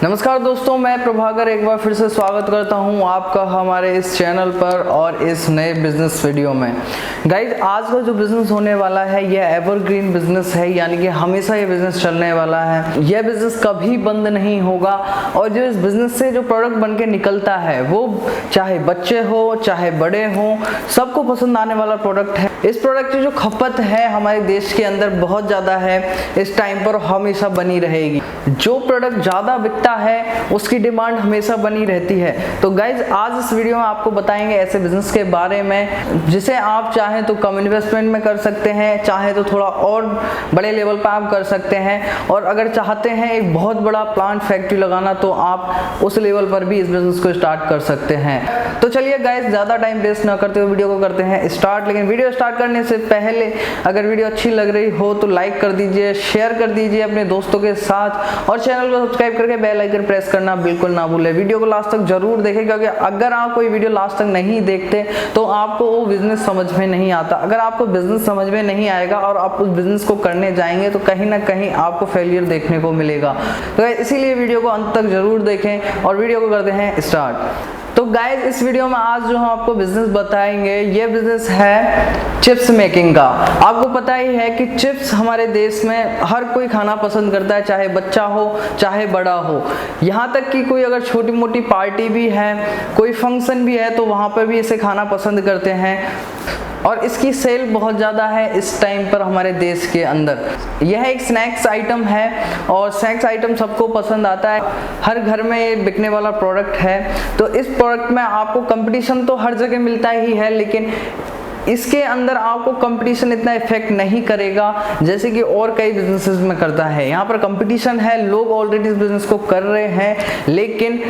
नमस्कार दोस्तों, मैं प्रभाकर एक बार फिर से स्वागत करता हूं आपका हमारे इस चैनल पर और इस नए बिजनेस वीडियो में। गाइज, आज का जो बिजनेस होने वाला है यह एवरग्रीन बिजनेस है, यानी कि हमेशा ये बिजनेस चलने वाला है। यह बिजनेस कभी बंद नहीं होगा और जो इस बिजनेस से जो प्रोडक्ट बन के निकलता है वो चाहे बच्चे हो चाहे बड़े हो, सबको पसंद आने वाला प्रोडक्ट है। इस प्रोडक्ट की जो खपत है हमारे देश के अंदर बहुत ज़्यादा है, इस टाइम पर हमेशा बनी रहेगी। जो प्रोडक्ट ज़्यादा बिकता है उसकी डिमांड हमेशा बनी रहती है। तो गाइज, आज इस वीडियो में आपको बताएंगे ऐसे बिजनेस के बारे में जिसे आप चाहें तो कम इन्वेस्टमेंट में कर सकते हैं, चाहे तो थोड़ा और बड़े लेवल पर आप कर सकते हैं, और अगर चाहते हैं एक बहुत बड़ा प्लांट फैक्ट्री लगाना तो आप उस लेवल पर भी इस बिजनेस को स्टार्ट कर सकते हैं। तो चलिए गाइज, ज़्यादा टाइम वेस्ट ना करते हुए वीडियो को करते हैं स्टार्ट। लेकिन वीडियो स्टार्ट करने से पहले अगर वीडियो अच्छी लग रही हो तो लाइक कर दीजिए, शेयर कर दीजिए अपने दोस्तों के साथ, और चैनल को सब्सक्राइब करके बेल आइकन प्रेस करना बिल्कुल ना भूलें। वीडियो को लास्ट तक जरूर देखें, क्योंकि अगर आप कोई वीडियो लास्ट तक नहीं देखते तो आपको वो बिजनेस समझ में नहीं आता। अगर आपको बिजनेस समझ में नहीं आएगा और आप उस बिजनेस को करने जाएंगे तो कहीं ना कहीं आपको फेलियर देखने को मिलेगा। तो इसीलिए वीडियो को अंत तक जरूर देखें और वीडियो को करते हैं स्टार्ट। तो गाइज, इस वीडियो में आज जो हम आपको बिजनेस बताएंगे ये बिजनेस है चिप्स मेकिंग का। आपको पता ही है कि चिप्स हमारे देश में हर कोई खाना पसंद करता है, चाहे बच्चा हो चाहे बड़ा हो। यहाँ तक कि कोई अगर छोटी मोटी पार्टी भी है, कोई फंक्शन भी है तो वहाँ पर भी इसे खाना पसंद करते हैं, और इसकी सेल बहुत ज़्यादा है इस टाइम पर हमारे देश के अंदर। यह एक स्नैक्स आइटम है और स्नैक्स आइटम सबको पसंद आता है, हर घर में ये बिकने वाला प्रोडक्ट है। तो इस प्रोडक्ट में आपको कंपटीशन तो हर जगह मिलता ही है, लेकिन इसके अंदर आपको कंपटीशन इतना इफेक्ट नहीं करेगा जैसे कि और कई बिजनेसेस में करता है। यहाँ पर कंपटीशन है, लोग ऑलरेडी इस बिजनेस को कर रहे हैं, लेकिन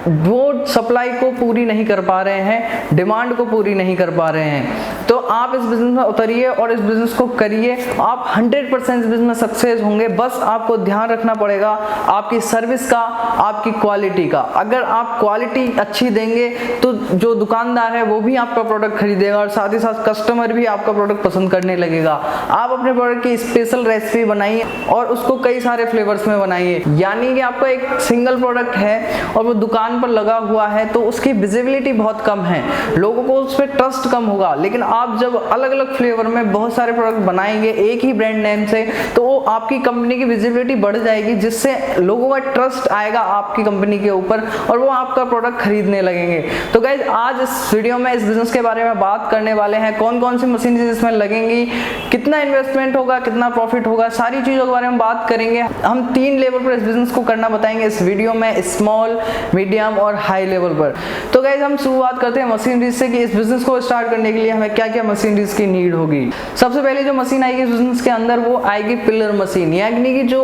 वो सप्लाई को पूरी नहीं कर पा रहे हैं, डिमांड को पूरी नहीं कर पा रहे हैं। तो आप इस बिजनेस में उतरिए और इस बिजनेस को करिए, आप 100% इस बिजनेस में सक्सेस होंगे। बस आपको ध्यान रखना पड़ेगा आपकी सर्विस का, आपकी क्वालिटी का। अगर आप क्वालिटी अच्छी देंगे तो जो दुकानदार है वो भी आपका प्रोडक्ट खरीदेगा और साथ ही साथ कस्टमर भी आपका प्रोडक्ट पसंद करने लगेगा। आप अपने प्रोडक्ट की स्पेशल रेसिपी बनाइए और उसको कई सारे फ्लेवर्स में बनाइए। यानी कि आपका एक सिंगल प्रोडक्ट है और वो दुकान पर लगा हुआ है तो उसकी विजिबिलिटी बहुत कम है, लोगों को उस पर ट्रस्ट कम होगा। लेकिन आप जब अलग अलग फ्लेवर में बहुत सारे प्रोडक्ट बनाएंगे एक ही ब्रांड नेम से तो वो आपकी कंपनी की विजिबिलिटी बढ़ जाएगी, जिससे लोगों का ट्रस्ट आएगा आपकी कंपनी के ऊपर और वो आपका प्रोडक्ट खरीदने लगेंगे। तो गाइज, आज इस वीडियो में इस बिजनेस के बारे में बात करने वाले हैं, कौन कौन सी मशीन इसमें लगेंगी, कितना इन्वेस्टमेंट होगा, कितना प्रॉफिट होगा, सारी चीजों के बारे में बात करेंगे। हम 3 लेवल पर इस बिजनेस को करना बताएंगे इस वीडियो में, स्मॉल, मीडियम और हाई लेवल पर। तो गाइज, हम शुरुआत करते हैं मशीनरीज से कि इस बिजनेस को स्टार्ट करने के लिए हमें क्या क्या मशीनरीज की नीड होगी। सबसे पहले जो मशीन आएगी इस बिजनेस के अंदर वो आएगी पिलर मशीन, यानी कि जो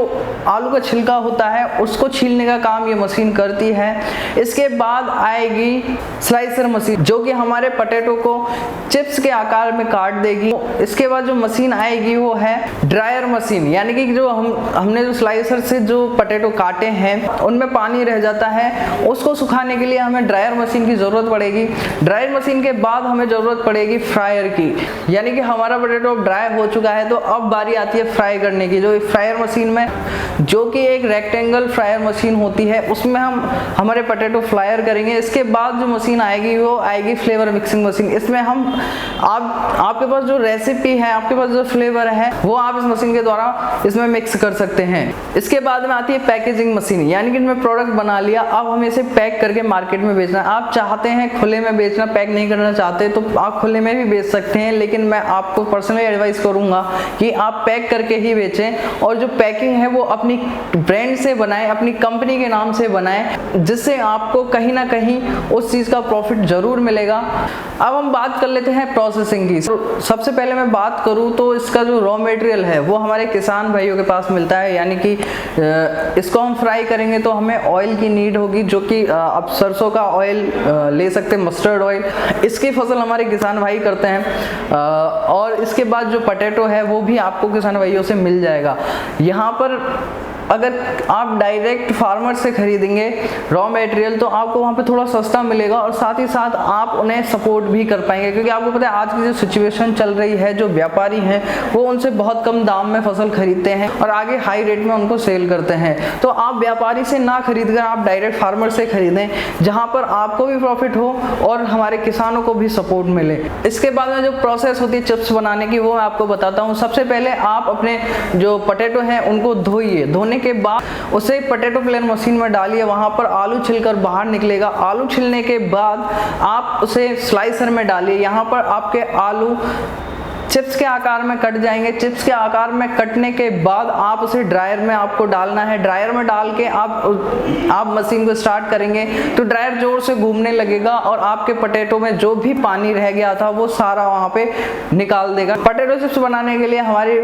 आलू का छिलका होता है उसको छीलने का काम ये मशीन करती है। इसके बाद आएगी स्लाइसर मशीन, जो कि हमारे पोटैटो को चिप्स के आकार में काट देगी। इसके बाद जो मशीन आएगी वो है ड्रायर मशीन, यानी कि जो हमने जो स्लाइसर से जो पोटैटो काटे हैं उनमें पानी रह जाता है, उसको सुखाने के लिए हमें ड्रायर मशीन की जरूरत पड़ेगी। ड्रायर मशीन के बाद हमें जरूरत पड़ेगी फ्रायर की, यानी कि हमारा पोटैटो ड्राई हो चुका है तो अब बारी आती है फ्राई करने की। जो फ्रायर मशीन में, जो कि एक रेक्टेंगल फ्रायर मशीन होती है, उसमें हम हमारे पोटैटो फ्रायर करेंगे। इसके बाद जो मशीन आएगी वो आएगी फ्लेवर मिक्सिंग मशीन। इसमें हम आपके पास जो रेसिपी है, आपके पास जो फ्लेवर है वो आप इस मशीन के द्वारा इसमें मिक्स कर सकते हैं। इसके बाद में आती है पैकेजिंग मशीन, यानी कि इनमें प्रोडक्ट बना लिया, अब हमें इसे पैक करके मार्केट में बेचना है। आप चाहते हैं खुले में बेचना, पैक नहीं करना चाहते तो आप खुले में भी बेच सकते हैं, लेकिन मैं आपको पर्सनली एडवाइस करूंगा कि आप पैक करके ही बेचें, और जो पैकिंग है वो अपनी ब्रांड से बनाएं, अपनी कंपनी के नाम से बनाएं, जिससे आपको कहीं ना कहीं उस चीज का प्रॉफिट जरूर मिलेगा। अब हम बात कर लेते हैं प्रोसेसिंग की। सबसे पहले मैं बात करूं तो इसका जो रॉ मटेरियल है वो हमारे किसान भाइयों के पास मिलता है, यानी कि इसको हम फ्राई करेंगे तो हमें ऑयल की नीड होगी, जो कि आप सरसों का ऑयल ले सकते हैं, मस्टर्ड ऑयल। इसकी फसल हमारे किसान भाई करते हैं, और इसके बाद जो पोटैटो है वो भी आपको किसान भाइयों से मिल जाएगा। यहाँ पर अगर आप डायरेक्ट फार्मर से खरीदेंगे रॉ मटेरियल तो आपको वहाँ पे थोड़ा सस्ता मिलेगा और साथ ही साथ आप उन्हें सपोर्ट भी कर पाएंगे, क्योंकि आपको पता है आज की जो सिचुएशन चल रही है, जो व्यापारी हैं वो उनसे बहुत कम दाम में फसल खरीदते हैं और आगे हाई रेट में उनको सेल करते हैं। तो आप व्यापारी से ना खरीद कर आप डायरेक्ट फार्मर से खरीदें, जहाँ पर आपको भी प्रॉफिट हो और हमारे किसानों को भी सपोर्ट मिले। इसके बाद में जो प्रोसेस होती है चिप्स बनाने की वो मैं आपको बताता हूँ। सबसे पहले आप अपने जो पोटैटो हैं उनको धोइए, धोने के बाद उसे पोटैटो प्लेन मशीन में डालिए, वहाँ पर आलू छिलकर बाहर निकलेगा। आलू छिलने के बाद आप उसे स्लाइसर में डालिए, यहाँ पर आपके आलू चिप्स के आकार में कट जाएंगे। चिप्स के आकार में कटने के बाद आप उसे ड्रायर में आपको डालना है। ड्रायर में डाल के आप मशीन को स्टार्ट करेंगे तो ड्रायर जोर से घूमने लगेगा और आपके पोटैटो में जो भी पानी रह गया था वो सारा वहाँ पे निकाल देगा। पोटैटो चिप्स बनाने के लिए हमारी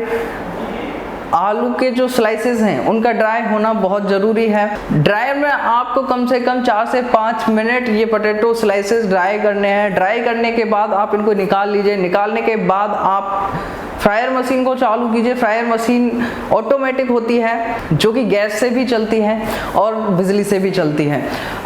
आलू के जो स्लाइसेस हैं उनका ड्राई होना बहुत ज़रूरी है। ड्रायर में आपको कम से कम 4 से 5 मिनट ये पोटैटो स्लाइसेस ड्राई करने हैं। ड्राई करने के बाद आप इनको निकाल लीजिए। निकालने के बाद आप फ्रायर मशीन को चालू कीजिए। फ्रायर मशीन ऑटोमेटिक होती है जो कि गैस से भी चलती है और बिजली से भी चलती है।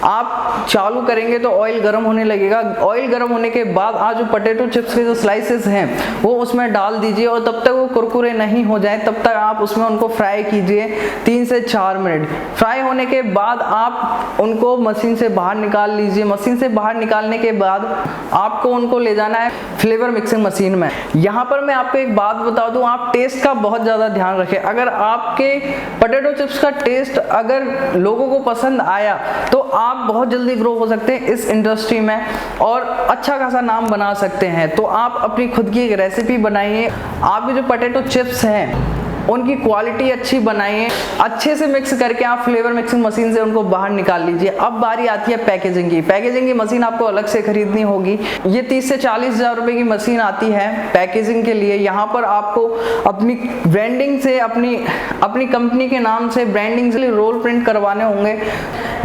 आप चालू करेंगे तो ऑयल गर्म होने लगेगा। ऑयल गर्म होने के बाद आज जो पोटैटो चिप्स के जो स्लाइसेस हैं वो उसमें डाल दीजिए और तब तक वो कुरकुरे नहीं हो जाए तब तक आप उसमें उनको फ्राई कीजिए 3 से 4 मिनट। फ्राई होने के बाद आप उनको मशीन से बाहर निकाल लीजिए। मशीन से बाहर निकालने के बाद आपको उनको ले जाना है फ्लेवर मिक्सिंग मशीन में। यहाँ पर मैं आपको एक बात बता दूं, आप टेस्ट का बहुत ज़्यादा ध्यान रखें। अगर आपके पोटैटो चिप्स का टेस्ट अगर लोगों को पसंद आया तो आप बहुत जल्दी ग्रो हो सकते हैं इस इंडस्ट्री में और अच्छा खासा नाम बना सकते हैं। तो आप अपनी खुद की एक रेसिपी बनाइए। आपके जो पोटैटो चिप्स हैं उनकी क्वालिटी अच्छी बनाइए, अच्छे से मिक्स करके आप फ्लेवर मिक्सिंग मशीन से उनको बाहर निकाल लीजिए। अब बारी आती है पैकेजिंग की। पैकेजिंग की मशीन आपको अलग से खरीदनी होगी। ये 30 से 40 हज़ार रुपए की मशीन आती है पैकेजिंग के लिए। यहाँ पर आपको अपनी ब्रांडिंग से अपनी कंपनी के नाम से ब्रांडिंग से रोल प्रिंट करवाने होंगे,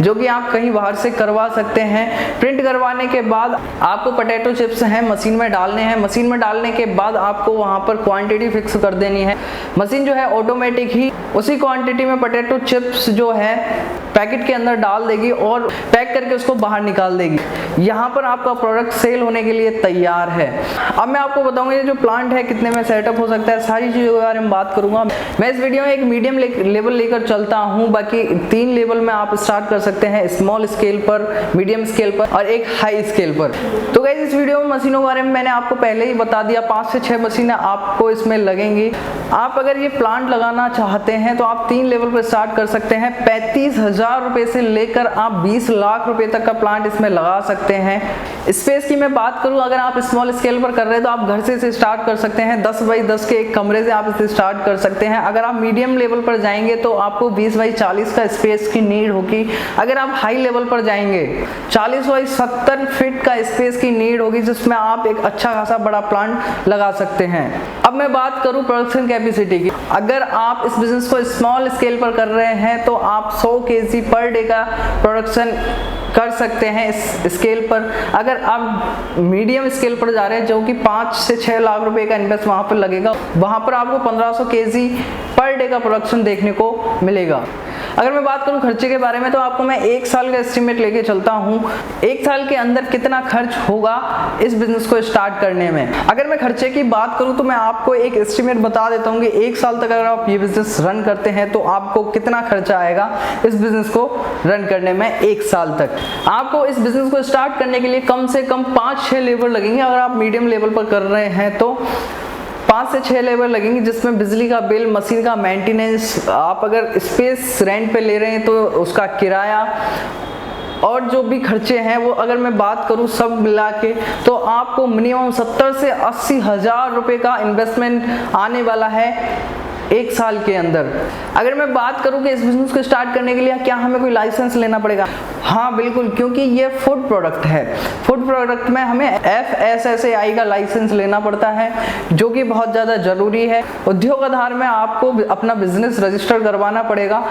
जो कि आप कहीं बाहर से करवा सकते हैं। प्रिंट करवाने के बाद आपको पोटैटो चिप्स हैं मशीन में डालने हैं। मशीन में डालने के बाद आपको वहाँ पर क्वांटिटी फिक्स कर देनी है। मशीन जो है ऑटोमेटिक ही उसी क्वांटिटी में पोटैटो चिप्स जो है पैकेट के अंदर डाल देगी और पैक करके उसको बाहर निकाल देगी। यहाँ पर आपका प्रोडक्ट सेल होने के लिए तैयार है। अब मैं आपको बताऊंगा ये जो प्लांट है कितने में सेटअप हो सकता है, सारी चीज़ों के बारे में बात करूंगा। मैं इस वीडियो में एक मीडियम लेवल लेकर चलता हूँ, बाकी 3 लेवल में आप स्टार्ट कर सकते हैं, स्मॉल स्केल पर, मीडियम स्केल पर और एक हाई स्केल पर। तो गाइस इस वीडियो में मशीनों के बारे में मैंने आपको पहले ही बता दिया, 5 से 6 मशीनें आपको इसमें लगेंगी। आप अगर ये प्लांट लगाना चाहते हैं तो आप 3 लेवल पर स्टार्ट कर सकते हैं। 35,000 रुपए से लेकर आप 20 लाख रुपए तक का प्लांट इसमें लगा सकते हैं। स्पेस की मैं बात करूं, अगर आप स्मॉल स्केल पर कर रहे हैं तो आप घर से स्टार्ट कर सकते हैं। 10 बाई 10 के एक कमरे से आप इसे स्टार्ट कर सकते हैं। अगर आप मीडियम लेवल पर जाएंगे तो आपको 20 बाई 40 का स्पेस की नीड होगी। अगर आप हाई लेवल पर जाएंगे 40 बाई 70 फीट का स्पेस की नीड होगी, जिसमें आप एक अच्छा खासा बड़ा प्लांट लगा सकते हैं। अब मैं बात करूं प्रोडक्शन कैपेसिटी की। अगर आप इस बिजनेस को स्मॉल स्केल पर कर रहे हैं तो आप 100 kg पर डे का प्रोडक्शन कर सकते हैं इस स्केल पर। अगर आप मीडियम स्केल पर जा रहे हैं जो कि 5 से 6 लाख रुपए का इन्वेस्ट वहां पर लगेगा, वहां पर आपको 1500 kg पर डे का प्रोडक्शन देखने को मिलेगा। अगर मैं बात करूं खर्चे के बारे में तो आपको मैं 1 साल का एस्टिमेट लेके चलता हूं। 1 साल के अंदर कितना खर्च होगा इस बिजनेस को स्टार्ट करने में। अगर मैं खर्चे की बात करूं तो मैं आपको एक एस्टिमेट बता देता हूं कि 1 साल तक अगर आप ये बिजनेस रन करते हैं तो आपको कितना खर्चा आएगा इस बिजनेस को रन करने में। 1 साल तक आपको इस बिजनेस को स्टार्ट करने के लिए कम से कम 5-6 लेबर लगेंगे। अगर आप मीडियम लेवल पर कर रहे हैं तो 5 से 6 लेबर लगेंगे, जिसमें बिजली का बिल, मशीन का मेंटेनेंस, आप अगर स्पेस रेंट पे ले रहे हैं तो उसका किराया और जो भी खर्चे हैं वो अगर मैं बात करूं सब मिला के तो आपको मिनिमम 70 से 80 हज़ार रुपए का इन्वेस्टमेंट आने वाला है 1 साल के अंदर। अगर मैं बात करूं कि इस बिजनेस को स्टार्ट करने के लिए क्या हमें कोई लाइसेंस लेना पड़ेगा? हाँ बिल्कुल, क्योंकि ये फूड प्रोडक्ट है। फूड प्रोडक्ट में हमें FSSAI का लाइसेंस लेना पड़ता है, जो कि बहुत ज़्यादा ज़रूरी है। उद्योग आधार में आपको अपना बिजनेस रजिस्टर करवाना पड़ेगा।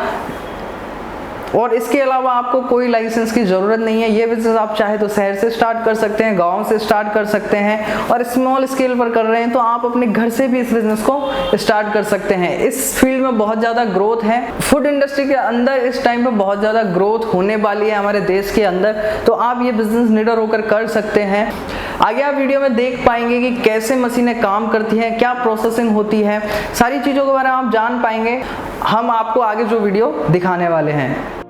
और इसके अलावा आपको कोई लाइसेंस की ज़रूरत नहीं है। ये बिजनेस आप चाहे तो शहर से स्टार्ट कर सकते हैं, गाँव से स्टार्ट कर सकते हैं, और स्मॉल स्केल पर कर रहे हैं तो आप अपने घर से भी इस बिजनेस को स्टार्ट कर सकते हैं। इस फील्ड में बहुत ज़्यादा ग्रोथ है, फूड इंडस्ट्री के अंदर इस टाइम पे बहुत ज़्यादा ग्रोथ होने वाली है हमारे देश के अंदर, तो आप ये बिजनेस निडर होकर कर सकते हैं। आगे आप वीडियो में देख पाएंगे कि कैसे मशीनें काम करती हैं, क्या प्रोसेसिंग होती है, सारी चीज़ों के बारे में आप जान पाएंगे। हम आपको आगे जो वीडियो दिखाने वाले हैं।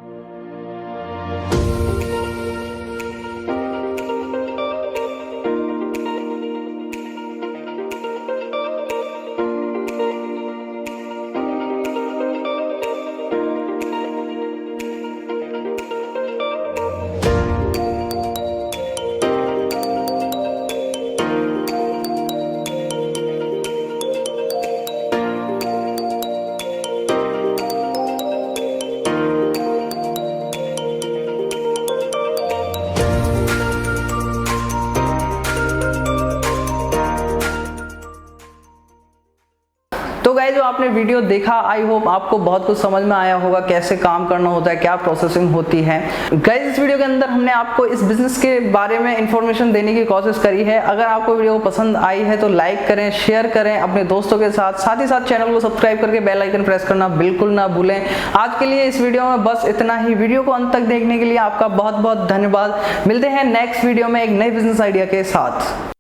तो गाइस जो आपने वीडियो देखा, आई होप आपको बहुत कुछ समझ में आया होगा, कैसे काम करना होता है, क्या प्रोसेसिंग होती है। गाइस इस वीडियो के अंदर हमने आपको इस बिजनेस के बारे में इंफॉर्मेशन देने की कोशिश करी है। अगर आपको वीडियो पसंद आई है तो लाइक करें, शेयर करें अपने दोस्तों के साथ ही साथ चैनल को सब्सक्राइब करके बेल आइकन प्रेस करना बिल्कुल ना भूलें। आज के लिए इस वीडियो में बस इतना ही। वीडियो को अंत तक देखने के लिए आपका बहुत बहुत धन्यवाद। मिलते हैं नेक्स्ट वीडियो में एक नए बिजनेस आइडिया के साथ।